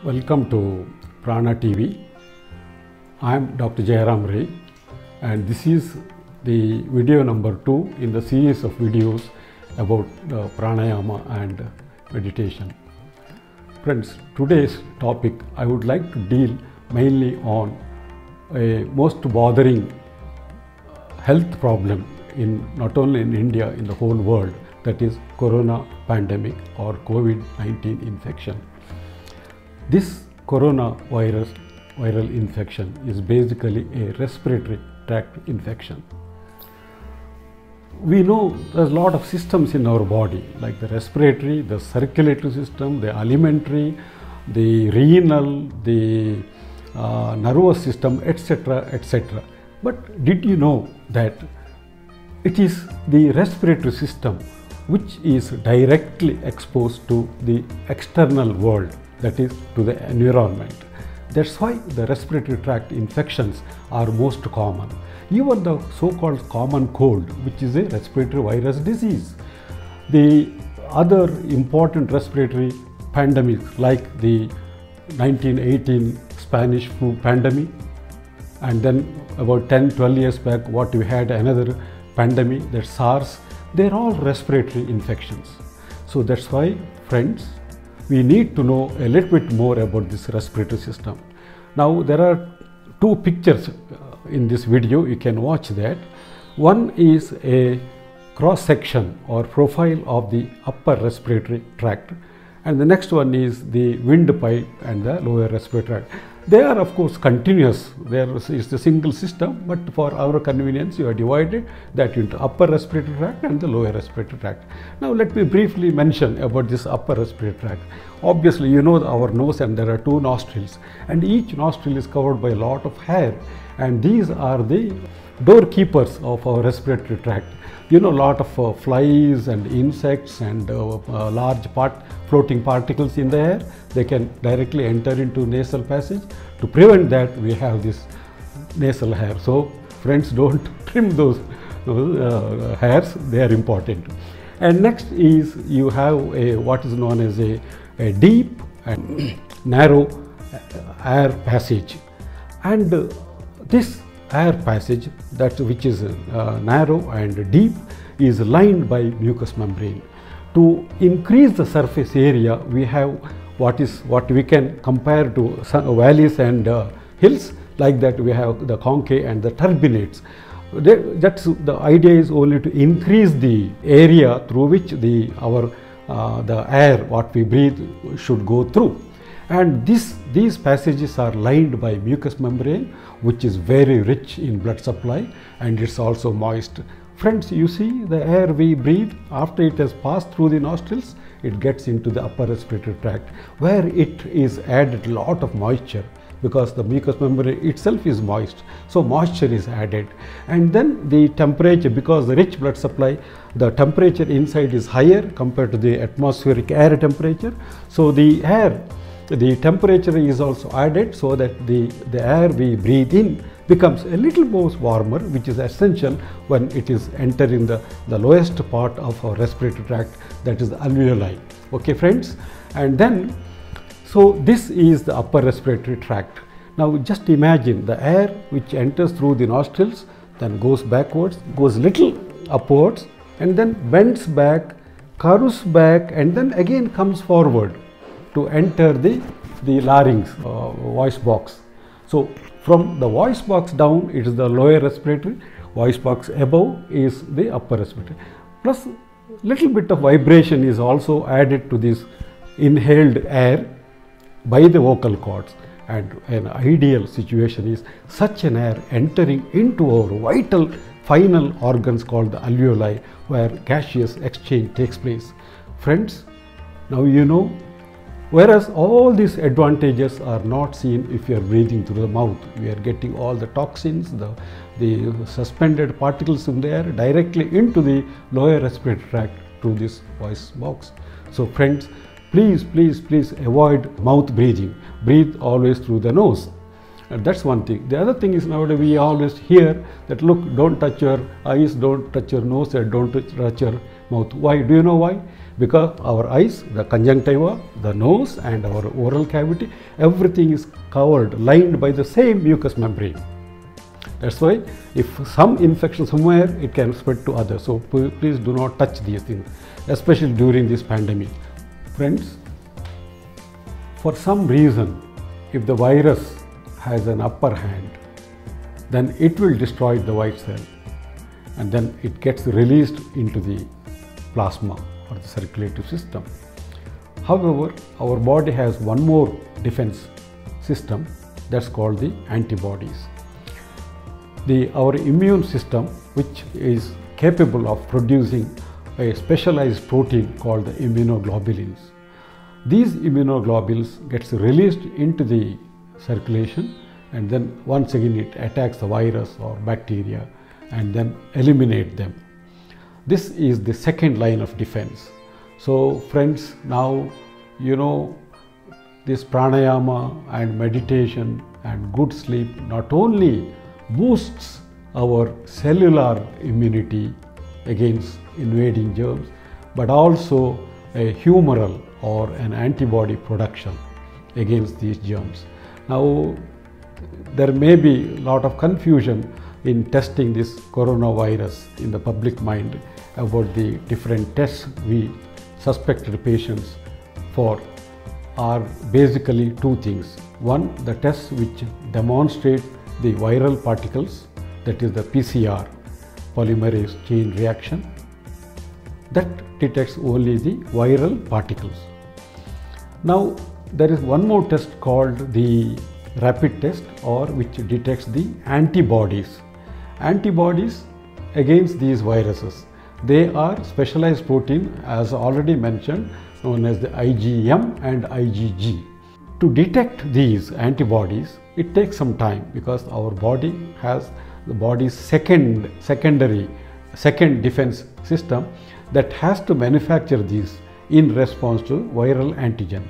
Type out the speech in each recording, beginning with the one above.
Welcome to Prana TV. I am Dr. Jayaram Ray, and this is the video number 2 in the series of videos about pranayama and meditation. Friends, today's topic I would like to deal mainly on a most bothering health problem in not only in India, in the whole world, that is corona pandemic or COVID-19 infection. This coronavirus viral infection is basically a respiratory tract infection. We know there's a lot of systems in our body, like the respiratory, the circulatory system, the alimentary, the renal, the nervous system, etc., etc. But did you know that it is the respiratory system which is directly exposed to the external world, that is to the environment? That's why the respiratory tract infections are most common. Even the so-called common cold, which is a respiratory virus disease. The other important respiratory pandemics like the 1918 Spanish flu pandemic, and then about 10-12 years back what we had another pandemic, that's SARS, they're all respiratory infections. So that's why, friends, we need to know a little bit more about this respiratory system. Now there are two pictures in this video, you can watch that. One is a cross section or profile of the upper respiratory tract, and the next one is the windpipe and the lower respiratory tract. They are of course continuous, there is a single system, but for our convenience you have divided that into upper respiratory tract and the lower respiratory tract. Now let me briefly mention about this upper respiratory tract. Obviously you know our nose, and there are two nostrils, and each nostril is covered by a lot of hair, and these are the doorkeepers of our respiratory tract. You know, a lot of flies and insects and large floating particles in the air, they can directly enter into nasal passage. To prevent that, we have this nasal hair. So friends, don't trim those hairs, they are important. And next is you have a what is known as a deep and narrow air passage, and this air passage, that which is narrow and deep, is lined by mucous membrane. To increase the surface area, we have what we can compare to valleys and hills. Like that, we have the concae and the turbinates. That's the idea, is only to increase the area through which the air what we breathe should go through. And these passages are lined by mucous membrane, which is very rich in blood supply, and it's also moist. Friends, you see the air we breathe, after it has passed through the nostrils, it gets into the upper respiratory tract, where it is added a lot of moisture, because the mucous membrane itself is moist, so moisture is added. And then the temperature, because the rich blood supply, the temperature inside is higher compared to the atmospheric air temperature, so the temperature is also added, so that the air we breathe in becomes a little more warmer, which is essential when it is entering the lowest part of our respiratory tract, that is the alveoli. Okay friends, and then so this is the upper respiratory tract. Now just imagine the air which enters through the nostrils, then goes backwards, goes little upwards, and then bends back, curves back, and then again comes forward to enter the larynx, voice box. So from the voice box down, it is the lower respiratory, voice box above is the upper respiratory. Plus little bit of vibration is also added to this inhaled air by the vocal cords, and an ideal situation is such an air entering into our vital final organs called the alveoli, where gaseous exchange takes place. Friends, now you know. Whereas all these advantages are not seen if you are breathing through the mouth. We are getting all the toxins, the suspended particles in the air directly into the lower respiratory tract through this voice box. So friends, please avoid mouth breathing. Breathe always through the nose. That's one thing. The other thing is nowadays we always hear that, look, don't touch your eyes, don't touch your nose, and don't touch your mouth. Why? Do you know why? Because our eyes, the conjunctiva, the nose, and our oral cavity, everything is covered, lined by the same mucous membrane. That's why if some infection somewhere, it can spread to others. So please do not touch these things, especially during this pandemic. Friends, for some reason, if the virus has an upper hand, then it will destroy the white cell, and then it gets released into the plasma or the circulatory system. However, our body has one more defense system, that's called the antibodies. Our immune system, which is capable of producing a specialized protein called the immunoglobulins. These immunoglobulins gets released into the circulation, and then once again it attacks the virus or bacteria and then eliminate them. This is the second line of defense. So friends, now you know this pranayama and meditation and good sleep not only boosts our cellular immunity against invading germs, but also a humoral or an antibody production against these germs. Now, there may be a lot of confusion in testing this coronavirus in the public mind about the different tests we suspected patients for are basically two things. One, the tests which demonstrate the viral particles, that is the PCR, polymerase chain reaction, that detects only the viral particles. Now, there is one more test called the rapid test, or which detects the antibodies. Antibodies against these viruses. They are specialized protein, as already mentioned, known as the IgM and IgG. To detect these antibodies, it takes some time because our body has the body's second defense system that has to manufacture these in response to viral antigen.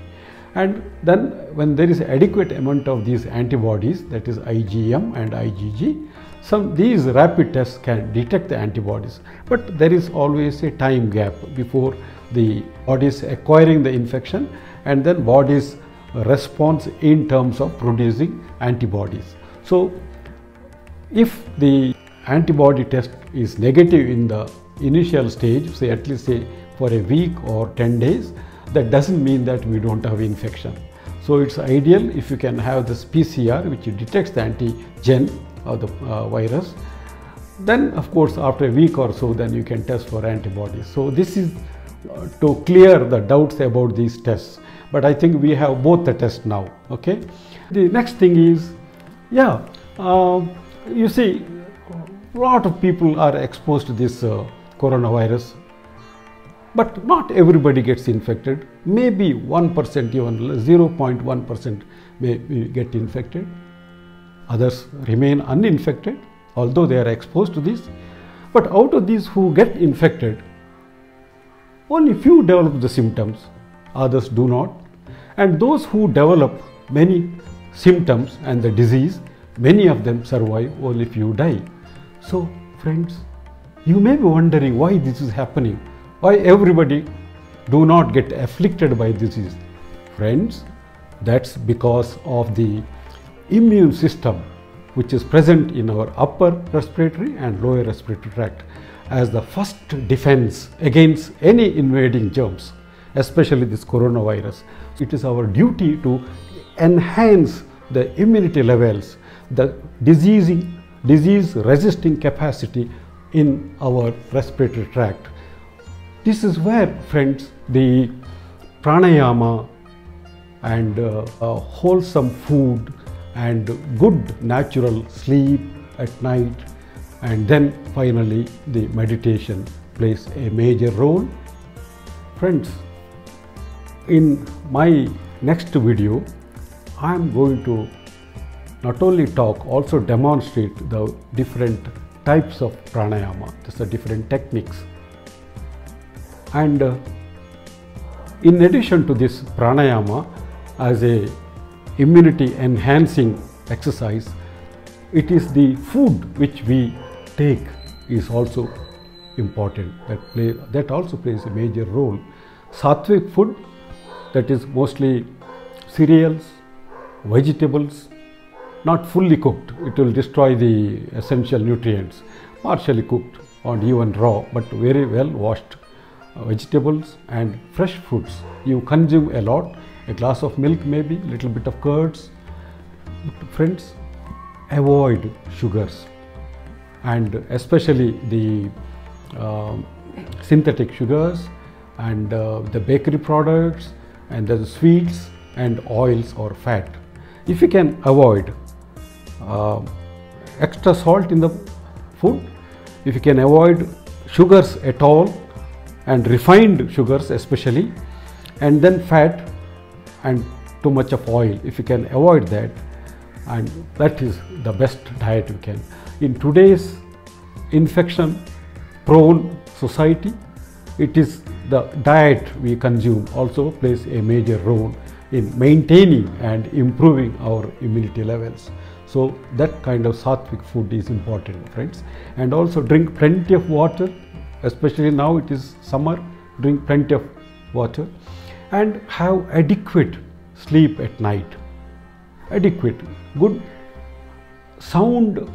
And then when there is adequate amount of these antibodies, that is IgM and IgG, these rapid tests can detect the antibodies. But there is always a time gap before the body is acquiring the infection and then body's response in terms of producing antibodies. So if the antibody test is negative in the initial stage, say at least say for a week or 10 days, that doesn't mean that we don't have infection. So it's ideal if you can have this PCR which detects the antigen of the virus. Then of course after a week or so, then you can test for antibodies. So this is to clear the doubts about these tests. But I think we have both the tests now. Okay. The next thing is, you see, a lot of people are exposed to this coronavirus, but not everybody gets infected. Maybe 1%, even 0.1% may get infected. Others remain uninfected, although they are exposed to this. But out of these who get infected, only few develop the symptoms, others do not. And those who develop many symptoms and the disease, many of them survive, only few die. So friends, you may be wondering why this is happening, why everybody do not get afflicted by disease. Friends, that's because of the immune system which is present in our upper respiratory and lower respiratory tract as the first defense against any invading germs, especially this coronavirus. It is our duty to enhance the immunity levels, the disease resisting capacity in our respiratory tract. This is where, friends, the pranayama and wholesome food and good natural sleep at night, and then finally the meditation plays a major role. Friends, in my next video, I am going to not only talk, also demonstrate the different types of pranayama, just the different techniques. And in addition to this pranayama as a immunity enhancing exercise, it is the food which we take is also important. That also plays a major role. Sattvic food, that is mostly cereals, vegetables, not fully cooked, it will destroy the essential nutrients. Partially cooked or even raw, but very well washed vegetables and fresh fruits. You consume a lot, a glass of milk maybe, little bit of curds. Friends, avoid sugars, and especially the synthetic sugars and the bakery products and the sweets and oils or fat. If you can avoid extra salt in the food, if you can avoid sugars at all and refined sugars especially, and then fat and too much of oil, if you can avoid that, and that is the best diet you can. In today's infection prone society, it is the diet we consume also plays a major role in maintaining and improving our immunity levels. So that kind of sattvic food is important, friends. And also drink plenty of water, especially now it is summer, drink plenty of water, and have adequate sleep at night. Adequate, good, sound,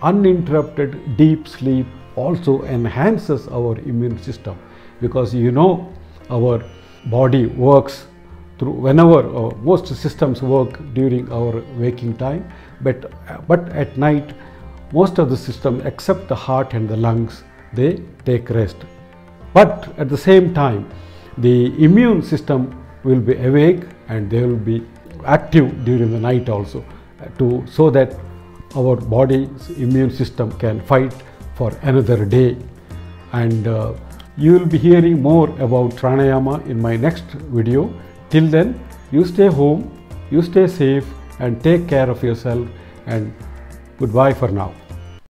uninterrupted deep sleep also enhances our immune system, because you know our body works through whenever most systems work during our waking time, but at night most of the system except the heart and the lungs, they take rest. But at the same time the immune system will be awake and they will be active during the night also, so that our body's immune system can fight for another day. And you will be hearing more about pranayama in my next video. Till then, you stay home, you stay safe and take care of yourself, and goodbye for now.